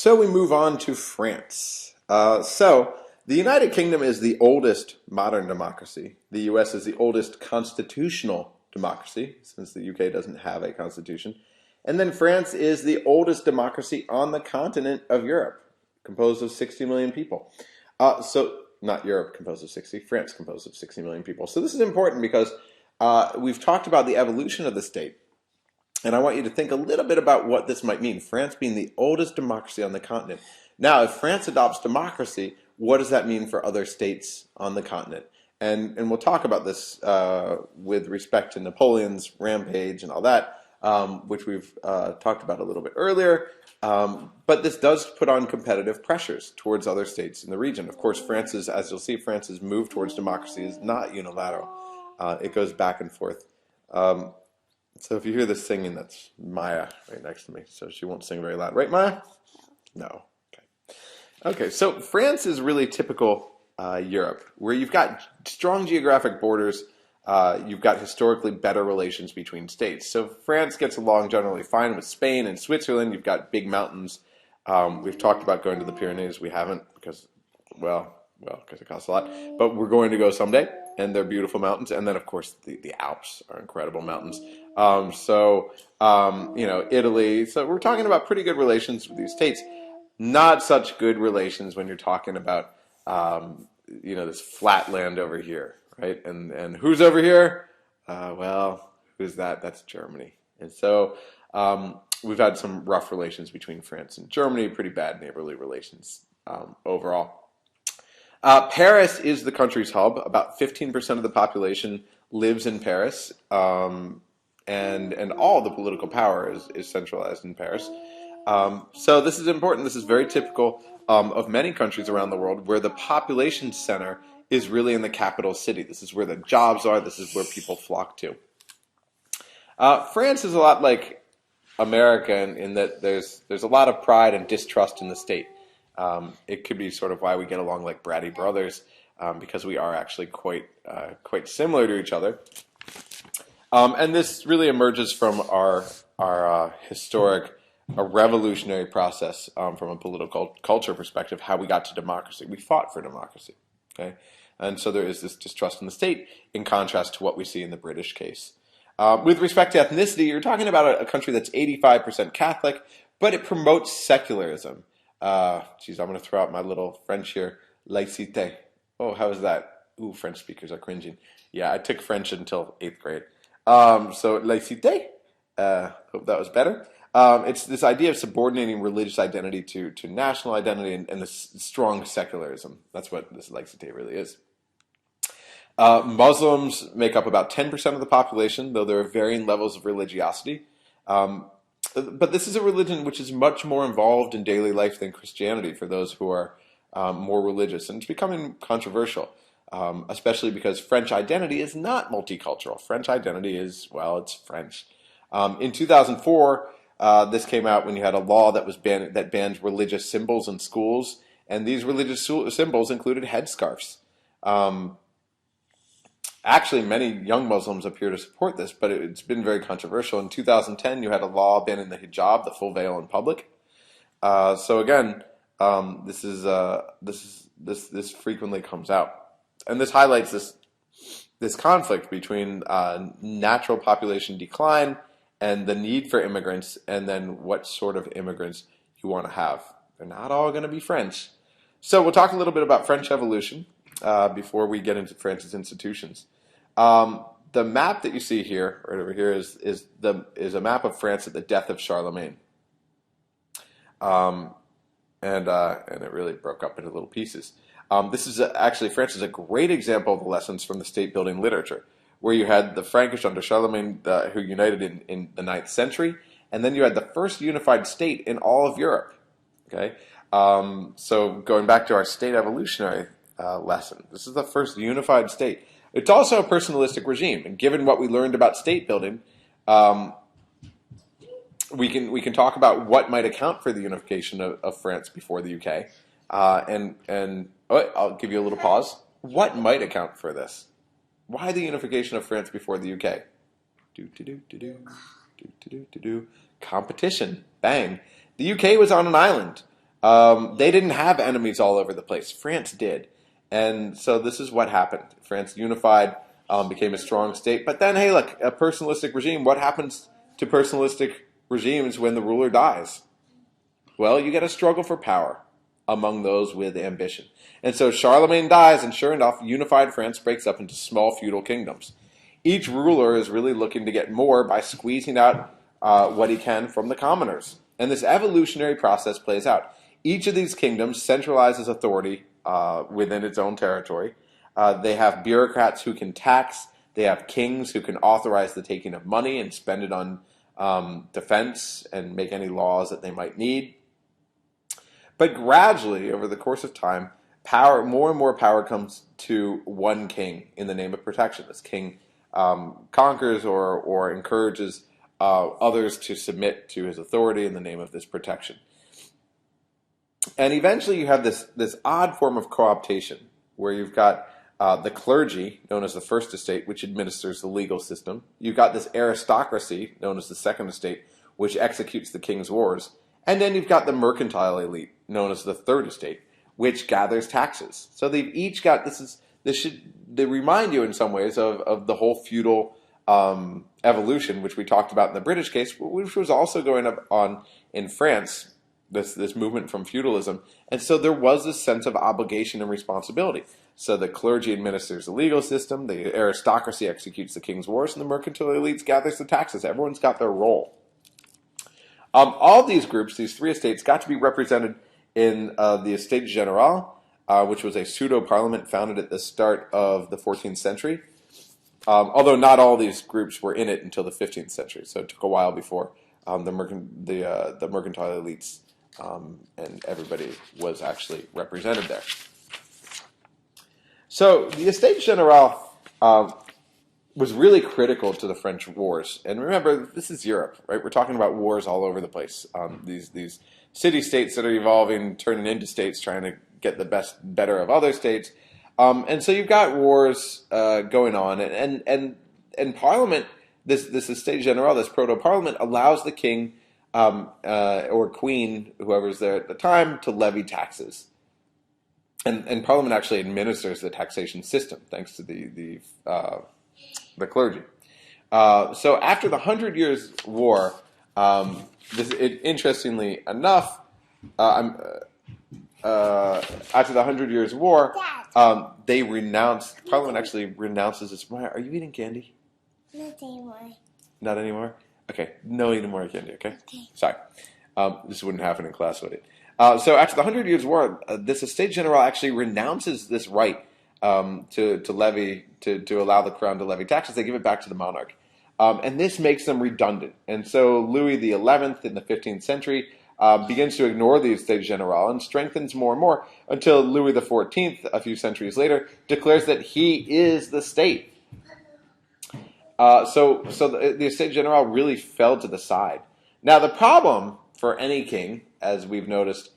So we move on to France. The United Kingdom is the oldest modern democracy. The US is the oldest constitutional democracy, since the UK doesn't have a constitution. And then France is the oldest democracy on the continent of Europe, composed of 60 million people. Not Europe composed of 60, France composed of 60 million people. So this is important because we've talked about the evolution of the state. And I want you to think a little bit about what this might mean. France being the oldest democracy on the continent. Now, if France adopts democracy, what does that mean for other states on the continent? And we'll talk about this with respect to Napoleon's rampage and all that, which we've talked about a little bit earlier. But this does put on competitive pressures towards other states in the region. Of course, as you'll see, France's move towards democracy is not unilateral. It goes back and forth. So if you hear this singing, that's Maya right next to me. So she won't sing very loud. Right, Maya? No. Okay, so France is really typical Europe, where you've got strong geographic borders. You've got historically better relations between states. So France gets along generally fine with Spain and Switzerland. You've got big mountains. We've talked about going to the Pyrenees. We haven't because it costs a lot. But we're going to go someday, and they're beautiful mountains. And then, of course, the Alps are incredible mountains. Italy. So we're talking about pretty good relations with these states. Not such good relations when you're talking about, this flat land over here, right? And who's over here? Who's that? That's Germany. And so we've had some rough relations between France and Germany, pretty bad neighborly relations overall. Paris is the country's hub. About 15% of the population lives in Paris, and all the political power is centralized in Paris. So this is important. This is very typical of many countries around the world where the population center is really in the capital city. This is where the jobs are. This is where people flock to. France is a lot like America in that there's a lot of pride and distrust in the state. It could be sort of why we get along like bratty brothers, because we are actually quite similar to each other. And this really emerges from our historic revolutionary process from a political culture perspective, how we got to democracy. We fought for democracy, okay? And so there is this distrust in the state in contrast to what we see in the British case. With respect to ethnicity, you're talking about a country that's 85% Catholic, but it promotes secularism. I'm going to throw out my little French here. Laïcité. Oh, how is that? Ooh, French speakers are cringing. Yeah, I took French until 8th grade. So laïcité. Hope that was better. It's this idea of subordinating religious identity to national identity and this strong secularism. That's what this laïcité really is. Muslims make up about 10% of the population, though there are varying levels of religiosity. But this is a religion which is much more involved in daily life than Christianity for those who are more religious. And it's becoming controversial, especially because French identity is not multicultural. French identity is, it's French. In 2004, this came out when you had a law that banned religious symbols in schools. And these religious symbols included headscarves. Actually, many young Muslims appear to support this, but it's been very controversial. In 2010, you had a law banning the hijab, the full veil in public. So again, this frequently comes out, and this highlights this conflict between natural population decline and the need for immigrants, and then what sort of immigrants you want to have. They're not all going to be French. So we'll talk a little bit about French evolution before we get into France's institutions. The map that you see here, right over here, is a map of France at the death of Charlemagne, and it really broke up into little pieces. France is a great example of the lessons from the state-building literature, where you had the Frankish under Charlemagne who united in the 9th century, and then you had the first unified state in all of Europe. Okay, so going back to our state evolutionary lesson, this is the first unified state. It's also a personalistic regime, and given what we learned about state building, we can talk about what might account for the unification of France before the UK, and I'll give you a little pause. What might account for this? Why the unification of France before the UK? Competition. Bang. The UK was on an island. They didn't have enemies all over the place. France did. And so this is what happened. France unified, became a strong state. But then, hey, look, a personalistic regime, what happens to personalistic regimes when the ruler dies? Well, you get a struggle for power among those with ambition. And so Charlemagne dies, and sure enough, unified France breaks up into small feudal kingdoms. Each ruler is really looking to get more by squeezing out what he can from the commoners. And this evolutionary process plays out. Each of these kingdoms centralizes authority within its own territory. They have bureaucrats who can tax. They have kings who can authorize the taking of money and spend it on defense and make any laws that they might need. But gradually, over the course of time, more and more power comes to one king in the name of protection. This king conquers or encourages others to submit to his authority in the name of this protection. And eventually you have this odd form of co-optation where you've got the clergy, known as the first estate, which administers the legal system. You've got this aristocracy, known as the second estate, which executes the king's wars. And then you've got the mercantile elite, known as the third estate, which gathers taxes. So they've each got, they remind you in some ways of the whole feudal evolution, which we talked about in the British case, which was also going on in France, this movement from feudalism. And so there was this sense of obligation and responsibility. So the clergy administers the legal system, the aristocracy executes the king's wars, and the mercantile elites gathers the taxes. Everyone's got their role. All these groups, these three estates, got to be represented in the Estates Générales, which was a pseudo-parliament founded at the start of the 14th century. Although not all these groups were in it until the 15th century, so it took a while before the mercantile elites and everybody was actually represented there. So the Estates Générales was really critical to the French wars. And remember, this is Europe, right? We're talking about wars all over the place. These city-states that are evolving, turning into states, trying to get the better of other states. And so you've got wars going on. And Parliament, this Estates Générales, this proto-parliament, allows the king or queen, whoever's there at the time, to levy taxes. And Parliament actually administers the taxation system, thanks to the clergy. So after the 100 Years' War, interestingly enough, after the 100 Years' War, Parliament actually renounces its. Are you eating candy? Not anymore. Not anymore? Okay, no eating more candy, okay? Sorry. This wouldn't happen in class, would it? So after the 100 Years' War, this Estates Générales actually renounces this right to levy, to allow the crown to levy taxes. They give it back to the monarch. And this makes them redundant. And so Louis XI in the 15th century begins to ignore the Estates Générales and strengthens more and more until Louis XIV, a few centuries later, declares that he is the state. So the Estates Générales really fell to the side. Now the problem for any king, as we've noticed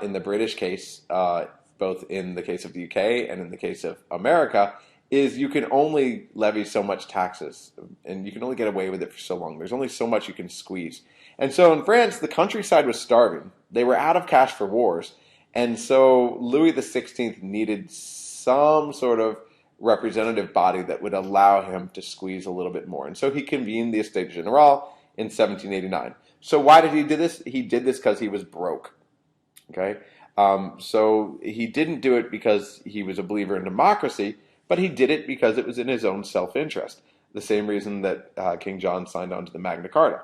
in the British case, both in the case of the UK and in the case of America, is you can only levy so much taxes, and you can only get away with it for so long. There's only so much you can squeeze. And so in France, the countryside was starving. They were out of cash for wars. And so Louis XVI needed some sort of representative body that would allow him to squeeze a little bit more. And so he convened the Estates Générales in 1789. So why did he do this? He did this because he was broke. Okay? So he didn't do it because he was a believer in democracy, but he did it because it was in his own self-interest. The same reason that King John signed on to the Magna Carta.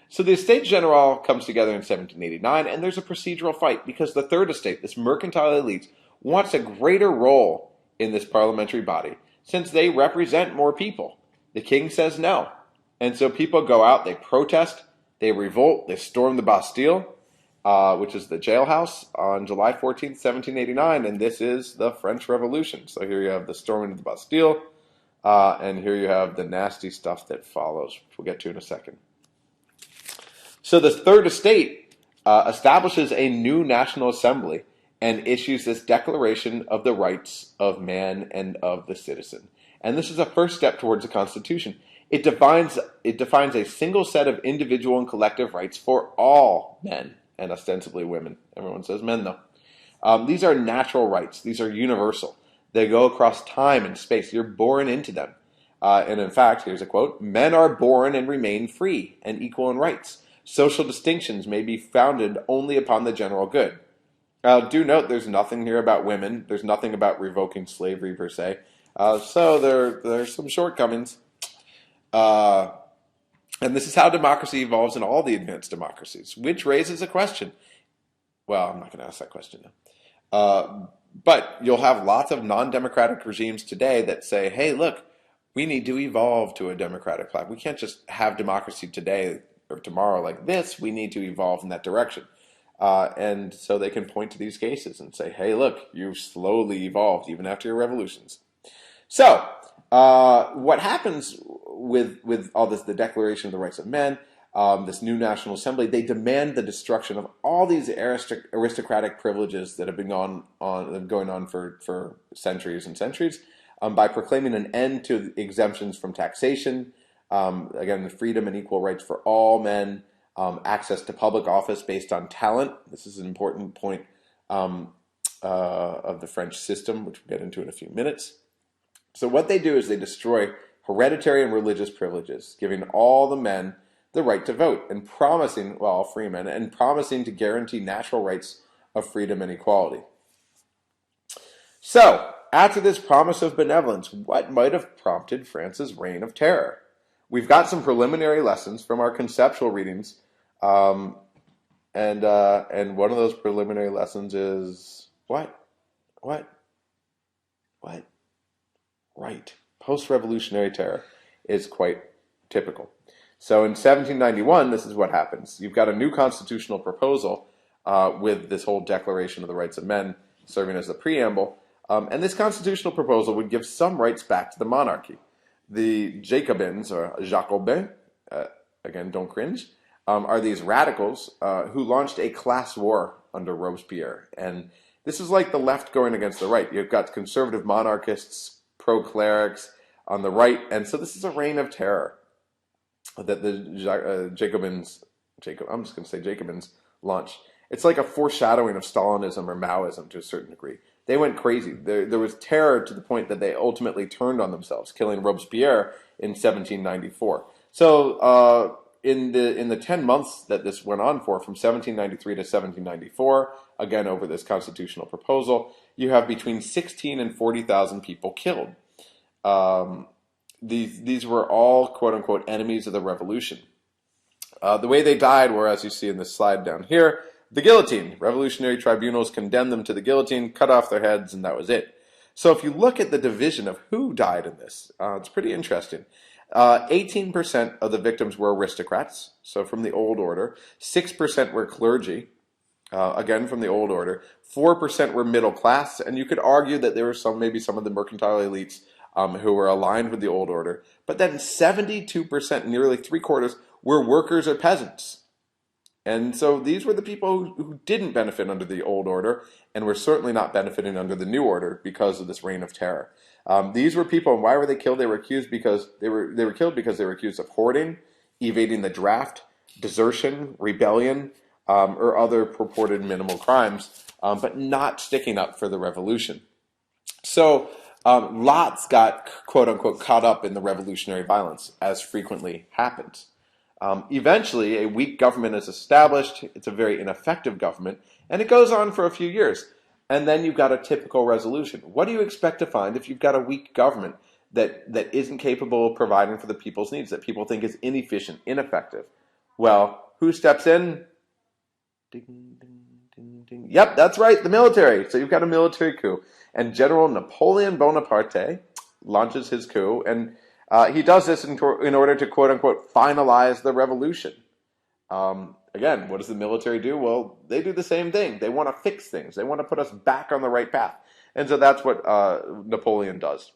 So the Estates Générales comes together in 1789, and there's a procedural fight because the third estate, this mercantile elite, wants a greater role in this parliamentary body since they represent more people. The king says no. And so people go out, they protest, they revolt, they storm the Bastille, which is the jailhouse, on July 14th, 1789, and this is the French Revolution. So here you have the storming of the Bastille, and here you have the nasty stuff that follows, which we'll get to in a second. So the Third Estate establishes a new National Assembly and issues this Declaration of the Rights of Man and of the Citizen. And this is a first step towards a constitution. It defines a single set of individual and collective rights for all men and ostensibly women. Everyone says men, though. These are natural rights. These are universal. They go across time and space. You're born into them. And in fact, here's a quote: "Men are born and remain free and equal in rights. Social distinctions may be founded only upon the general good." Do note there's nothing here about women. There's nothing about revoking slavery per se. So there's some shortcomings. And this is how democracy evolves in all the advanced democracies, which raises a question. Well, I'm not going to ask that question now. But you'll have lots of non-democratic regimes today that say, hey, look, we need to evolve to a democratic platform. We can't just have democracy today or tomorrow like this. We need to evolve in that direction. And so they can point to these cases and say, hey, look, you've slowly evolved even after your revolutions. So what happens with all this, the Declaration of the Rights of Men, this new National Assembly, they demand the destruction of all these aristocratic privileges that have been going on for centuries and centuries, by proclaiming an end to exemptions from taxation, again, the freedom and equal rights for all men, access to public office based on talent. This is an important point of the French system, which we'll get into in a few minutes. So what they do is they destroy hereditary and religious privileges, giving all the men the right to vote, and promising, well, all free men, and promising to guarantee natural rights of freedom and equality. So, after this promise of benevolence, what might have prompted France's reign of terror? We've got some preliminary lessons from our conceptual readings, and one of those preliminary lessons is what? Right. Post-revolutionary terror is quite typical. So in 1791, this is what happens. You've got a new constitutional proposal with this whole Declaration of the Rights of Men serving as the preamble. And this constitutional proposal would give some rights back to the monarchy. The Jacobins, or Jacobins, again, don't cringe, are these radicals who launched a class war under Robespierre. And this is like the left going against the right. You've got conservative monarchists, pro-clerics on the right. And so this is a reign of terror that the Jacobins launched. It's like a foreshadowing of Stalinism or Maoism to a certain degree. They went crazy. There was terror to the point that they ultimately turned on themselves, killing Robespierre in 1794. So in the 10 months that this went on for, from 1793 to 1794, again over this constitutional proposal, you have between 16 and 40,000 people killed. These were all quote-unquote enemies of the revolution. The way they died were, as you see in this slide down here, the guillotine. Revolutionary tribunals condemned them to the guillotine, cut off their heads, and that was it. So if you look at the division of who died in this, it's pretty interesting. 18% of the victims were aristocrats, so from the old order. 6% were clergy, again from the old order. 4% were middle class, and you could argue that there were maybe some of the mercantile elites who were aligned with the old order. But then 72%, nearly three-quarters, were workers or peasants. And so these were the people who didn't benefit under the old order and were certainly not benefiting under the new order because of this reign of terror. These were people, and why were they killed? They were killed because they were accused of hoarding, evading the draft, desertion, rebellion, or other purported minimal crimes, but not sticking up for the revolution. So lots got, quote-unquote, caught up in the revolutionary violence, as frequently happens. Eventually, a weak government is established. It's a very ineffective government, and it goes on for a few years. And then you've got a typical resolution. What do you expect to find if you've got a weak government that isn't capable of providing for the people's needs, that people think is inefficient, ineffective? Well, who steps in? Ding, ding, ding, ding. Yep, that's right, the military. So you've got a military coup. And General Napoleon Bonaparte launches his coup, and he does this in order to, quote-unquote, finalize the revolution. Again, what does the military do? Well, they do the same thing. They want to fix things. They want to put us back on the right path. And so that's what Napoleon does.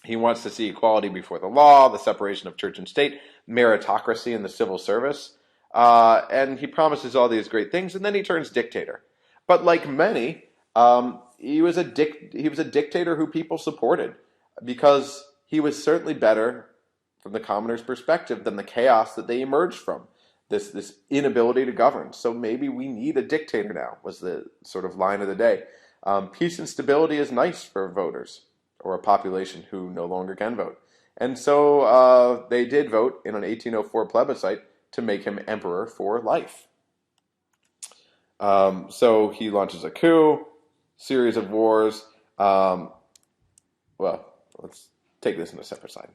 He wants to see equality before the law, the separation of church and state, meritocracy in the civil service. And he promises all these great things, and then he turns dictator. But like many, he was a dictator who people supported because he was certainly better from the commoner's perspective than the chaos that they emerged from. this inability to govern. So maybe we need a dictator now, was the sort of line of the day. Peace and stability is nice for voters or a population who no longer can vote. And so they did vote in an 1804 plebiscite to make him emperor for life. So he launches a coup, series of wars. Well, let's take this in a separate slide.